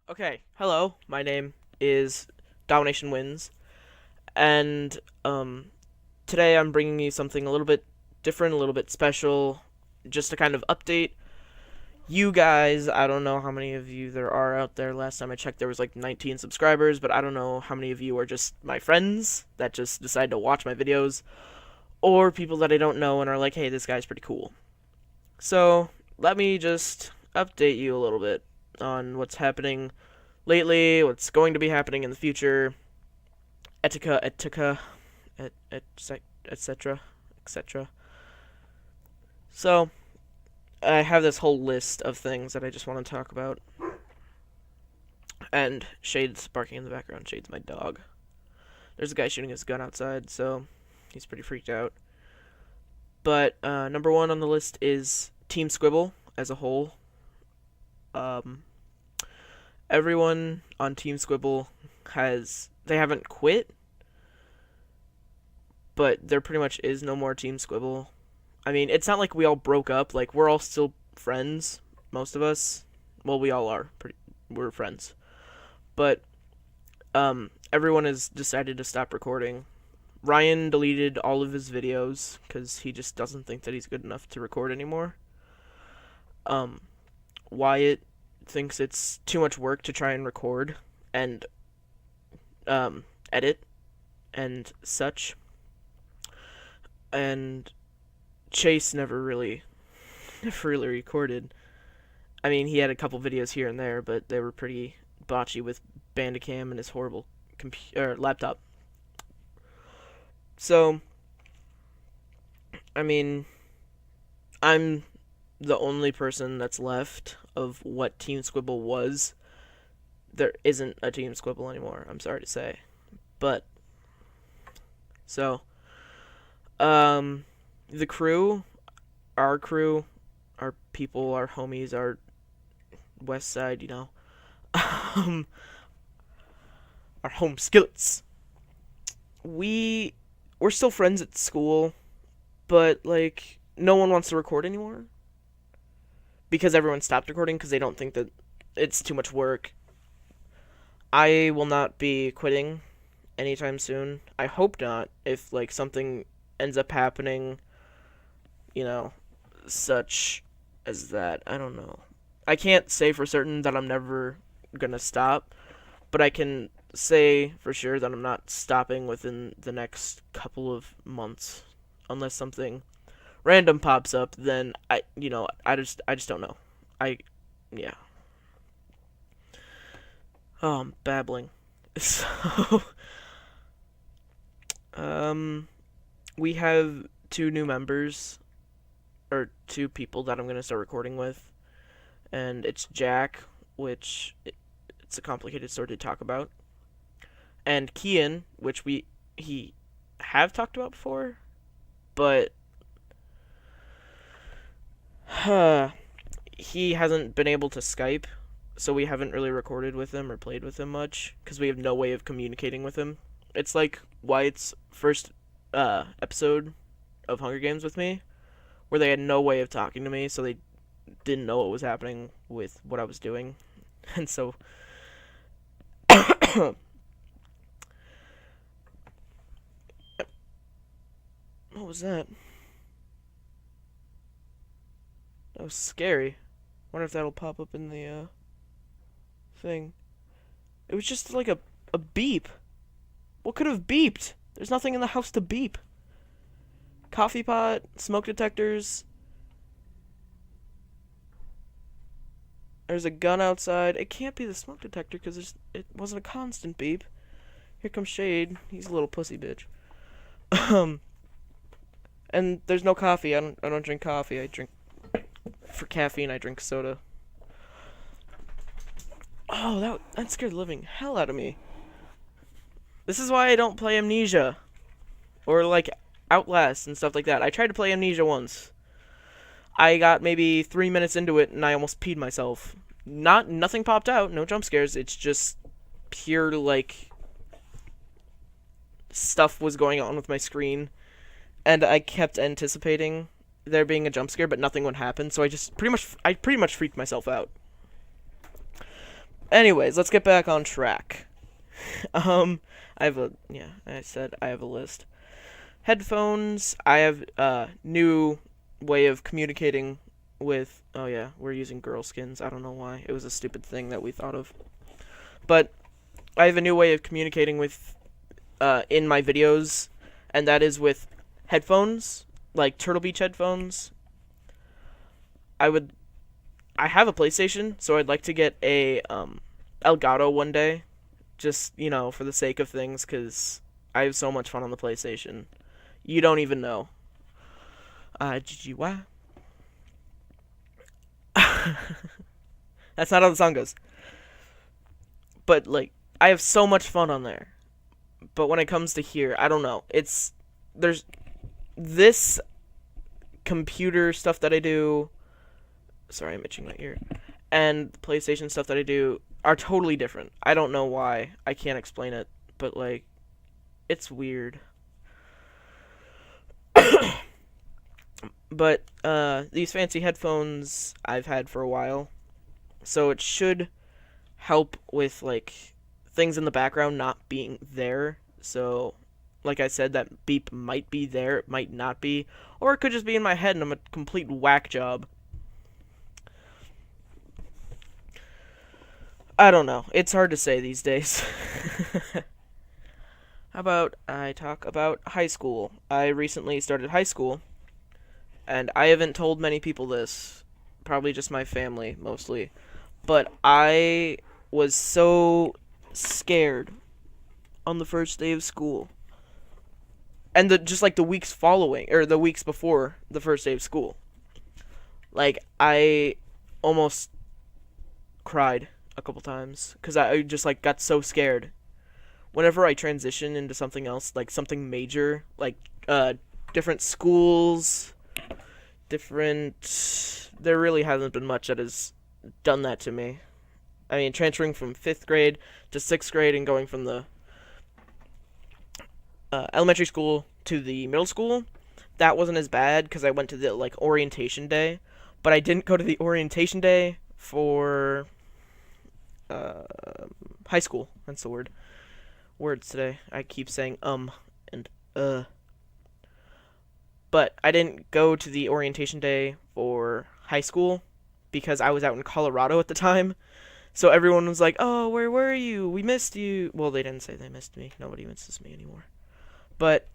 Okay, hello. My name is Domination Wins, and today I'm bringing you something a little bit different, a little bit special, just to kind of update you guys. I don't know how many of you there are out there. Last time I checked, there was like 19 subscribers, but I don't know how many of you are just my friends that just decide to watch my videos, or people that I don't know and are like, hey, this guy's pretty cool. So let me just update you a little bit on what's happening lately, what's going to be happening in the future, etc., etc. So, I have this whole list of things that I just want to talk about. And Shade's barking in the background. Shade's my dog. There's a guy shooting his gun outside, so he's pretty freaked out. But number one on the list is Team Squibble as a whole. Everyone on Team Squibble they haven't quit, but there pretty much is no more Team Squibble. I mean, it's not like we all broke up. Like, we're all still friends, most of us. Well, we all are. We're friends. But everyone has decided to stop recording. Ryan deleted all of his videos because he just doesn't think that he's good enough to record anymore. Wyatt thinks it's too much work to try and record and edit and such. And Chase never really recorded. I mean, he had a couple videos here and there, but they were pretty botchy with Bandicam and his horrible laptop. So, I mean, I'm the only person that's left of what Team Squibble was. There isn't a Team Squibble anymore, I'm sorry to say. But, so, the crew, our people, our homies, our west side, our home skillets. We're still friends at school, but, like, no one wants to record anymore. Because everyone stopped recording because they don't think that it's too much work. I will not be quitting anytime soon. I hope not. If, like, something ends up happening, such as that. I don't know. I can't say for certain that I'm never gonna stop, but I can say for sure that I'm not stopping within the next couple of months, unless something random pops up. Then I just don't know. Yeah. Oh, I'm babbling. So, we have two new members, or two people that I'm gonna start recording with, and it's Jack, which it's a complicated story to talk about, and Kian, which he have talked about before, but he hasn't been able to Skype, so we haven't really recorded with him or played with him much because we have no way of communicating with him. It's like Wyatt's first episode of Hunger Games with me, where they had no way of talking to me, so they didn't know what was happening with what I was doing. And so what was that? That was scary. Wonder if that'll pop up in the thing. It was just like a beep. What could have beeped? There's nothing in the house to beep. Coffee pot, smoke detectors. There's a gun outside. It can't be the smoke detector because it wasn't a constant beep. Here comes Shade. He's a little pussy bitch. And there's no coffee. I don't drink coffee. I drink for caffeine. I drink soda. Oh, that scared the living hell out of me. This is why I don't play Amnesia or like Outlast and stuff like that. I tried to play Amnesia once. I got maybe 3 minutes into it and I almost peed myself. Nothing popped out, no jump scares. It's just pure like stuff was going on with my screen, and I kept anticipating there being a jump scare, but nothing would happen. So I pretty much freaked myself out. Anyways, let's get back on track. I have I said I have a list. Headphones, I have a new way of communicating with, oh yeah, we're using girl skins. I don't know why. It was a stupid thing that we thought of. But I have a new way of communicating with, in my videos, and that is with headphones, like Turtle Beach headphones. I have a PlayStation, so I'd like to get a, Elgato one day, just, for the sake of things, because I have so much fun on the PlayStation. You don't even know. GGY. That's not how the song goes. But, I have so much fun on there. But when it comes to here, I don't know. There's this computer stuff that I do. Sorry, I'm itching my ear. And the PlayStation stuff that I do are totally different. I don't know why. I can't explain it. But, it's weird. But, these fancy headphones I've had for a while. So it should help with, things in the background not being there. So, like I said, that beep might be there, it might not be. Or it could just be in my head and I'm a complete whack job. I don't know. It's hard to say these days. How about I talk about high school? I recently started high school. And I haven't told many people this. Probably just my family, mostly. But I was so scared on the first day of school. And the weeks following, or the weeks before the first day of school. I almost cried a couple times. Because I just, got so scared. Whenever I transition into something else, something major, different schools, there really hasn't been much that has done that to me. I mean, transferring from 5th grade to 6th grade and going from the elementary school to the middle school, that wasn't as bad because I went to the, orientation day. But I didn't go to the orientation day for high school. That's the word. Words today. I keep saying and But I didn't go to the orientation day for high school because I was out in Colorado at the time. So everyone was like, "Oh, where were you? We missed you." Well, they didn't say they missed me. Nobody misses me anymore. But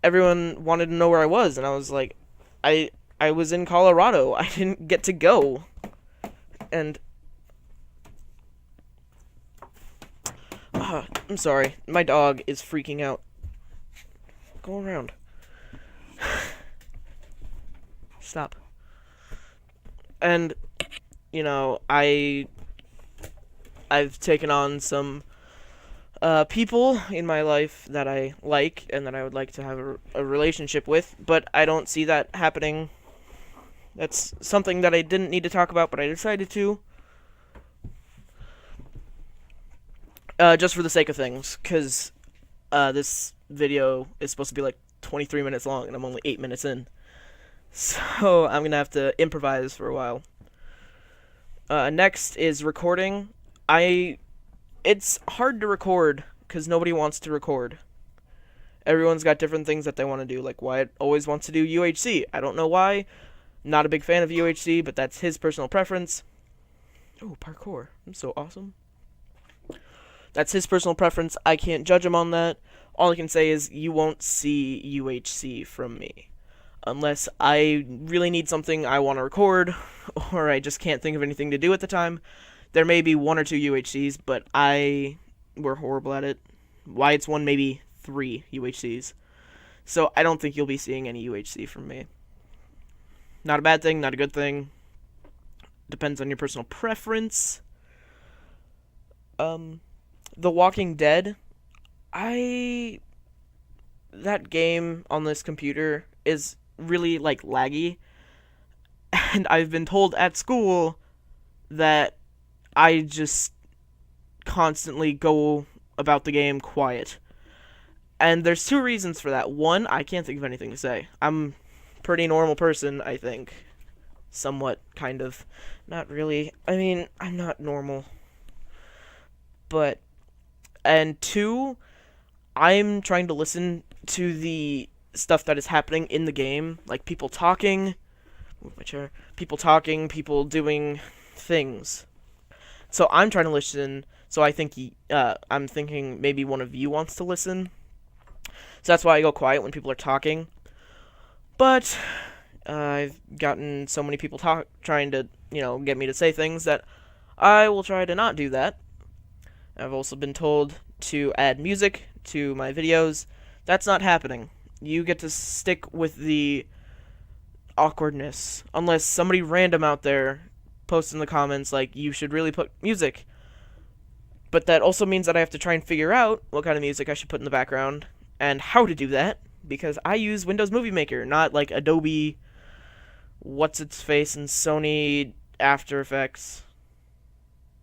everyone wanted to know where I was, and I was like, I was in Colorado. I didn't get to go. And I'm sorry. My dog is freaking out. Go around. Stop. And, I've taken on some people in my life that I like and that I would like to have a relationship with, but I don't see that happening. That's something that I didn't need to talk about, but I decided to. Just for the sake of things, because this video is supposed to be 23 minutes long, and I'm only 8 minutes in. So I'm going to have to improvise for a while. Next is recording. It's hard to record, because nobody wants to record. Everyone's got different things that they want to do, Wyatt always wants to do UHC. I don't know why. Not a big fan of UHC, but that's his personal preference. Oh, parkour. I'm so awesome. That's his personal preference. I can't judge him on that. All I can say is you won't see UHC from me. Unless I really need something I want to record, or I just can't think of anything to do at the time. There may be 1 or 2 UHCs, but we're horrible at it. Wyatt's won maybe 3 UHCs. So I don't think you'll be seeing any UHC from me. Not a bad thing, not a good thing. Depends on your personal preference. The Walking Dead, that game on this computer is really, laggy, and I've been told at school that I just constantly go about the game quiet. And there's 2 reasons for that. One, I can't think of anything to say. I'm a pretty normal person, I think. Somewhat, kind of. Not really. I mean, I'm not normal. But and two, I'm trying to listen to the stuff that is happening in the game, like people talking, move my chair, people talking, people doing things. So I'm trying to listen. So I'm thinking maybe one of you wants to listen. So that's why I go quiet when people are talking. But I've gotten so many people trying to, get me to say things that I will try to not do that. I've also been told to add music to my videos. That's not happening. You get to stick with the awkwardness. Unless somebody random out there posts in the comments, like, you should really put music. But that also means that I have to try and figure out what kind of music I should put in the background, and how to do that, because I use Windows Movie Maker, not like Adobe, what's-its-face, and Sony After Effects.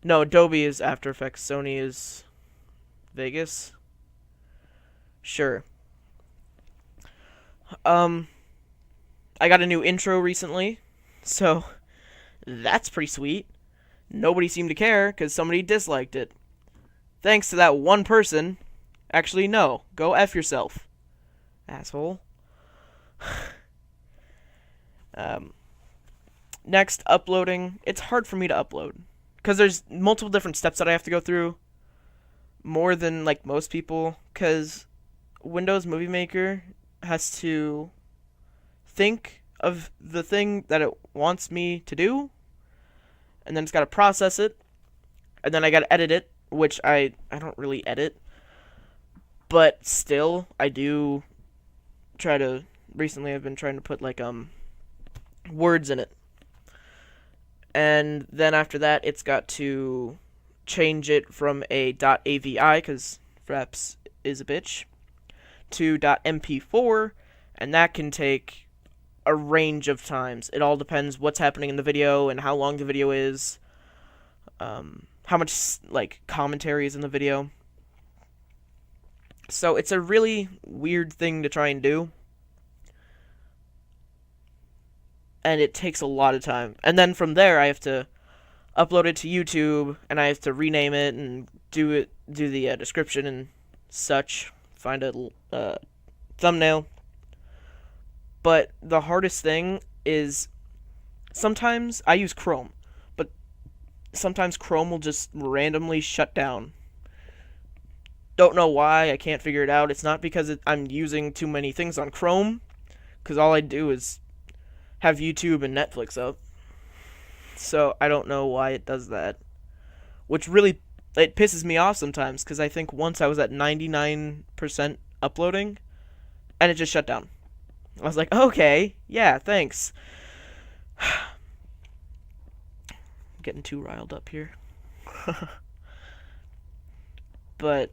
No, Adobe is After Effects, Sony is Vegas. Sure. I got a new intro recently, so that's pretty sweet. Nobody seemed to care because somebody disliked it. Thanks to that one person. Actually, no. Go F yourself, asshole. Next, uploading. It's hard for me to upload because there's multiple different steps that I have to go through. More than, like, most people, because Windows Movie Maker has to think of the thing that it wants me to do, and then it's got to process it, and then I got to edit it, which I don't really edit, but still, I do try to, recently I've been trying to put, like, words in it, and then after that, it's got to change it from a .avi, because Fraps is a bitch, to .mp4, and that can take a range of times. It all depends what's happening in the video and how long the video is, how much, like, commentary is in the video. So it's a really weird thing to try and do, and it takes a lot of time. And then from there, I have to upload it to YouTube, and I have to rename it and do the description and such, find a thumbnail. But the hardest thing is, sometimes I use Chrome, but sometimes Chrome will just randomly shut down. Don't know why, I can't figure it out. It's not because I'm using too many things on Chrome, because all I do is have YouTube and Netflix up. So I don't know why it does that, which really, it pisses me off sometimes, because I think once I was at 99% uploading, and it just shut down. I was like, okay, yeah, thanks. Getting too riled up here. But,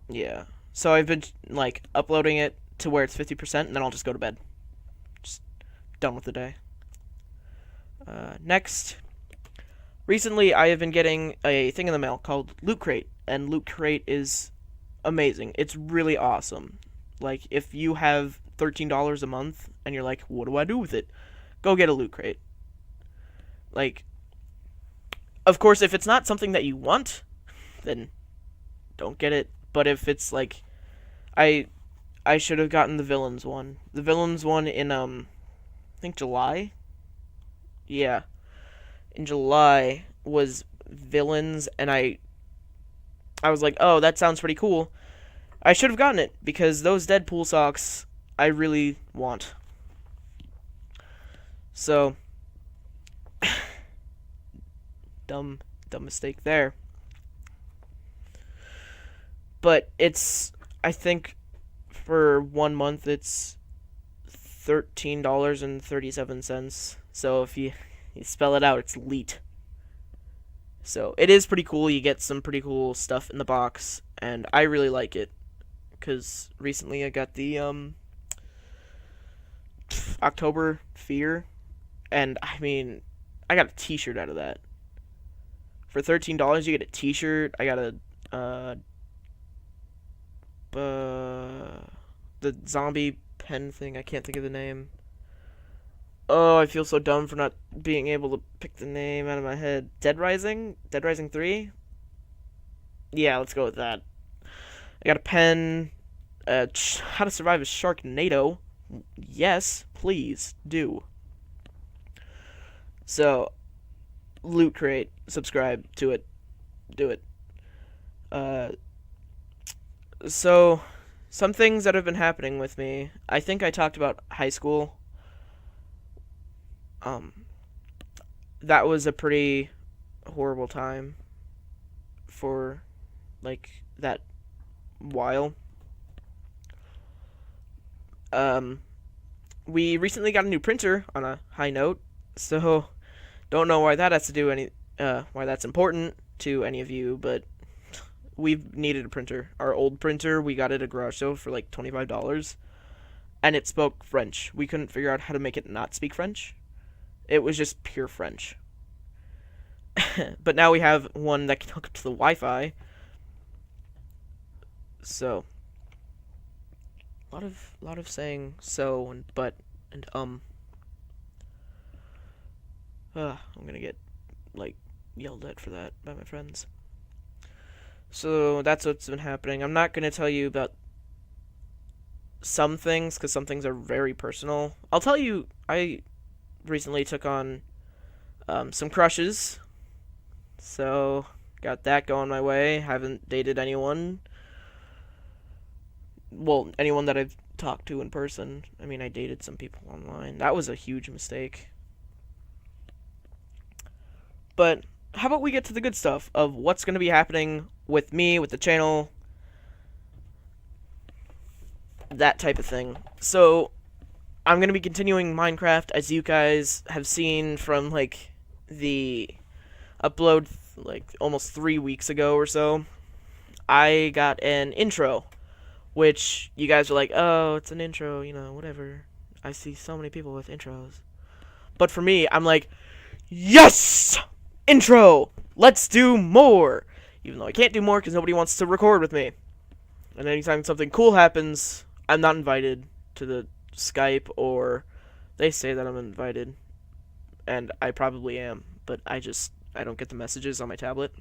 yeah. So I've been, like, uploading it to where it's 50%, and then I'll just go to bed. Just done with the day. Next. Recently, I have been getting a thing in the mail called Loot Crate, and Loot Crate is amazing. It's really awesome. Like, if you have $13 a month, and you're like, what do I do with it? Go get a Loot Crate. Like, of course, if it's not something that you want, then don't get it. But if it's, like, I should have gotten the Villains one. The Villains one in, I think July? Yeah. In July was Villains, and I was like, oh, that sounds pretty cool. I should have gotten it, because those Deadpool socks I really want. So, dumb mistake there. But it's, I think, for 1 month, it's $13.37. So if you spell it out, it's LEET. So it is pretty cool. You get some pretty cool stuff in the box, and I really like it. Because recently I got the October Fear, and I mean, I got a t-shirt out of that. For $13 you get a t-shirt. I got a the zombie pen thing, I can't think of the name. Oh, I feel so dumb for not being able to pick the name out of my head. Dead Rising 3? Yeah, let's go with that. I got a pen. How to survive a Sharknado. Yes, please do. So, Loot Crate. Subscribe to it. Do it. Uh, so, some things that have been happening with me. I think I talked about high school. Um, that was a pretty horrible time for, like, that while. Um, we recently got a new printer on a high note, so don't know why that has to do why that's important to any of you, but we've needed a printer. Our old printer, we got it at a garage sale for like $25, and it spoke French. We couldn't figure out how to make it not speak French. It was just pure French. But now we have one that can hook up to the Wi-Fi. So, a lot of saying so and but and I'm gonna get like yelled at for that by my friends. So that's what's been happening. I'm not gonna tell you about some things because some things are very personal. I'll tell you. I recently took on some crushes, so got that going my way. Haven't dated anyone. Well, anyone that I've talked to in person. I mean, I dated some people online. That was a huge mistake. But how about we get to the good stuff of what's going to be happening with me, with the channel, that type of thing. So, I'm going to be continuing Minecraft, as you guys have seen from, like, the upload, like, almost 3 weeks ago or so. I got an intro, which you guys are like, oh, it's an intro, whatever. I see so many people with intros. But for me, I'm like, yes! Intro! Let's do more! Even though I can't do more because nobody wants to record with me. And anytime something cool happens, I'm not invited to the Skype, or they say that I'm invited. And I probably am, but I don't get the messages on my tablet.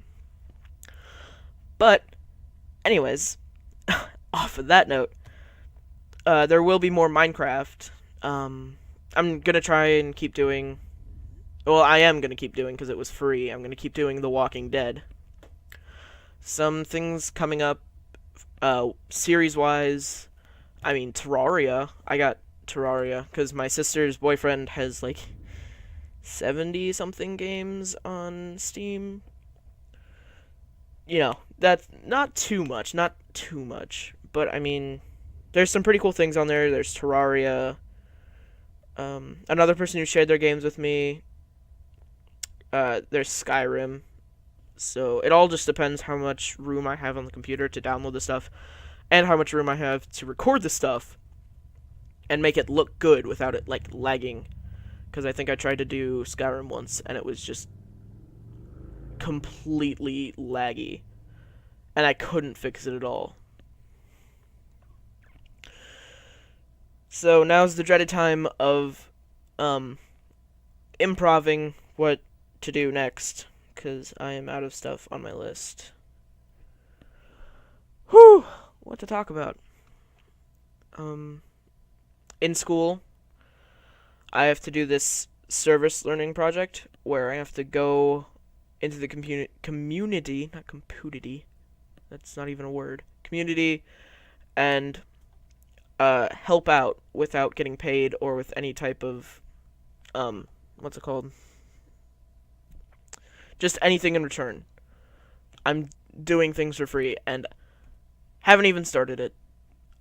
But, anyways, off of that note, there will be more Minecraft. I'm gonna try and keep doing... Well, I am gonna keep doing, because it was free, I'm gonna keep doing The Walking Dead. Some things coming up, series-wise, I mean, Terraria. I got Terraria, because my sister's boyfriend has, like, 70-something games on Steam. That's not too much, but, I mean, there's some pretty cool things on there. There's Terraria, another person who shared their games with me, there's Skyrim. So it all just depends how much room I have on the computer to download the stuff, and how much room I have to record the stuff and make it look good without it, like, lagging. Because I think I tried to do Skyrim once, and it was just completely laggy, and I couldn't fix it at all. So now's the dreaded time of improving what to do next, because I am out of stuff on my list. Whew! What to talk about? In school, I have to do this service learning project where I have to go into the community, not computity, that's not even a word, community, and help out without getting paid or with any type of, what's it called? Just anything in return. I'm doing things for free, and haven't even started it.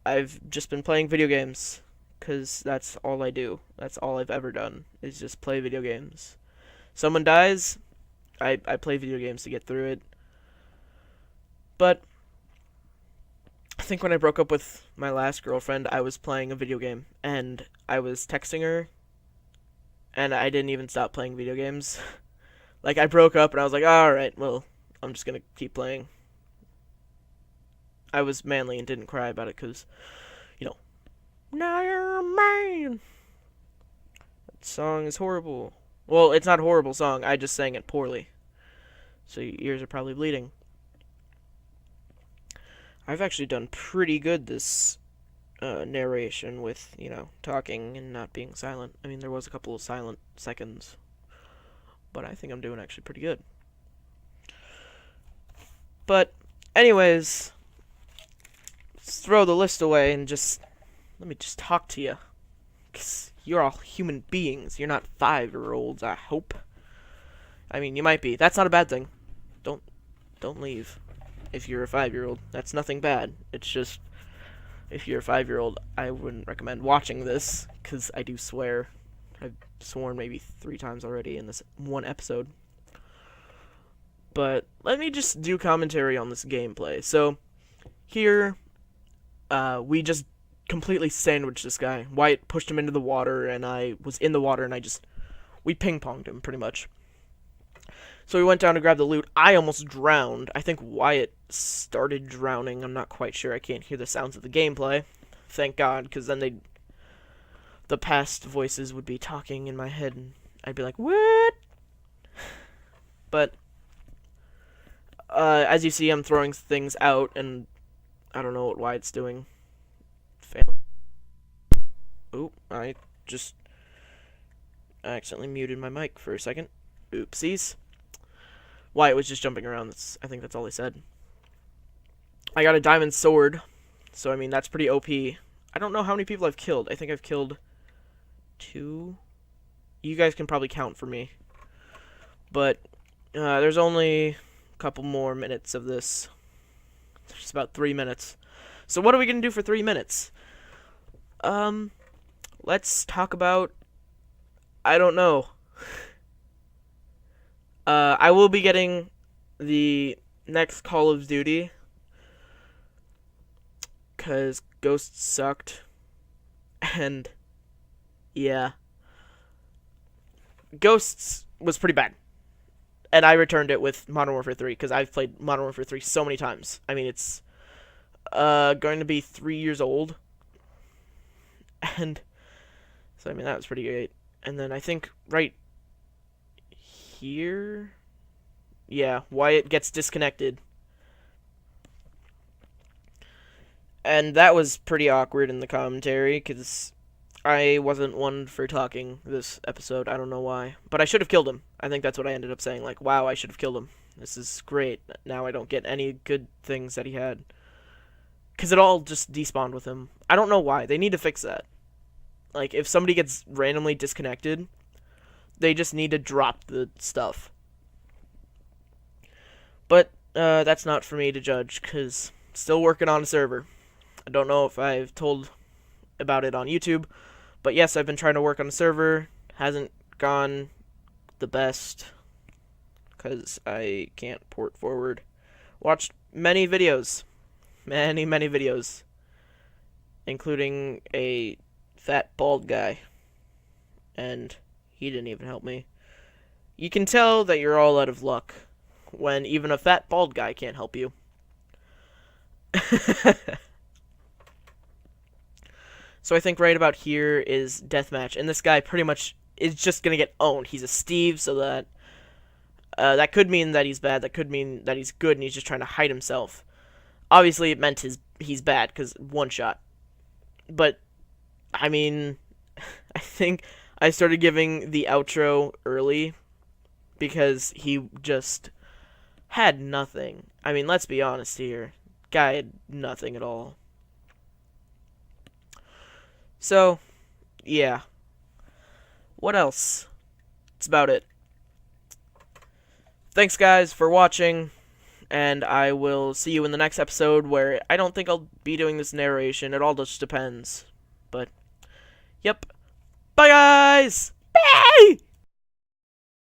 I've just been playing video games, because that's all I do. That's all I've ever done, is just play video games. Someone dies, I play video games to get through it. But I think when I broke up with my last girlfriend, I was playing a video game, and I was texting her, and I didn't even stop playing video games. Like, I broke up, and I was like, alright, well, I'm just gonna keep playing. I was manly and didn't cry about it, because, now you're a man. That song is horrible. Well, it's not a horrible song, I just sang it poorly. So your ears are probably bleeding. I've actually done pretty good this narration with, talking and not being silent. I mean, there was a couple of silent seconds, but I think I'm doing actually pretty good. But, anyways, let's throw the list away and let me just talk to you. 'Cause you're all human beings. You're not 5-year-olds, I hope. I mean, you might be. That's not a bad thing. Don't leave if you're a 5-year-old. That's nothing bad. It's just, if you're a 5-year-old, I wouldn't recommend watching this, because I do swear. I've sworn maybe 3 times already in this one episode. But let me just do commentary on this gameplay. So, here, we just completely sandwiched this guy. Wyatt pushed him into the water, and I was in the water, and we ping-ponged him, pretty much. So we went down to grab the loot. I almost drowned. I think Wyatt started drowning. I'm not quite sure. I can't hear the sounds of the gameplay. Thank God, because then the past voices would be talking in my head, and I'd be like, what? But, as you see, I'm throwing things out, and I don't know what Wyatt's doing. Failing. Oop, I accidentally muted my mic for a second. Oopsies. Wyatt was just jumping around. I think that's all he said. I got a diamond sword, so I mean, that's pretty OP. I don't know how many people I've killed. I think I've killed 2. You guys can probably count for me. But there's only a couple more minutes of this. There's about 3 minutes. So what are we going to do for 3 minutes? Let's talk about, I don't know. I will be getting the next Call of Duty, because Ghosts sucked, and yeah. Ghosts was pretty bad, and I returned it with Modern Warfare 3, because I've played Modern Warfare 3 so many times. I mean, it's going to be 3 years old, and so I mean, that was pretty great. And then I think right here, yeah, Wyatt gets disconnected, and that was pretty awkward in the commentary, because I wasn't one for talking this episode. I don't know why, but I should have killed him. I think that's what I ended up saying, like, wow, I should have killed him. This is great. Now I don't get any good things that he had, because it all just despawned with him. I don't know why. They need to fix that. Like, if somebody gets randomly disconnected, they just need to drop the stuff. But that's not for me to judge, because still working on a server. I don't know if I've told about it on YouTube, but yes, I've been trying to work on a server. Hasn't gone the best, because I can't port forward. Watched many videos. Many videos. Including a fat bald guy. And he didn't even help me. You can tell that you're all out of luck when even a fat bald guy can't help you. So I think right about here is deathmatch, and this guy pretty much is just gonna get owned. He's a Steve, so that could mean that he's bad. That could mean that he's good, and he's just trying to hide himself. Obviously, it meant he's bad because one shot. But I mean, I think I started giving the outro early because he just had nothing. I mean, let's be honest here. Guy had nothing at all. So, yeah. What else? That's about it. Thanks, guys, for watching, and I will see you in the next episode, where I don't think I'll be doing this narration. It all just depends. But, yep. Bye, guys! Bye!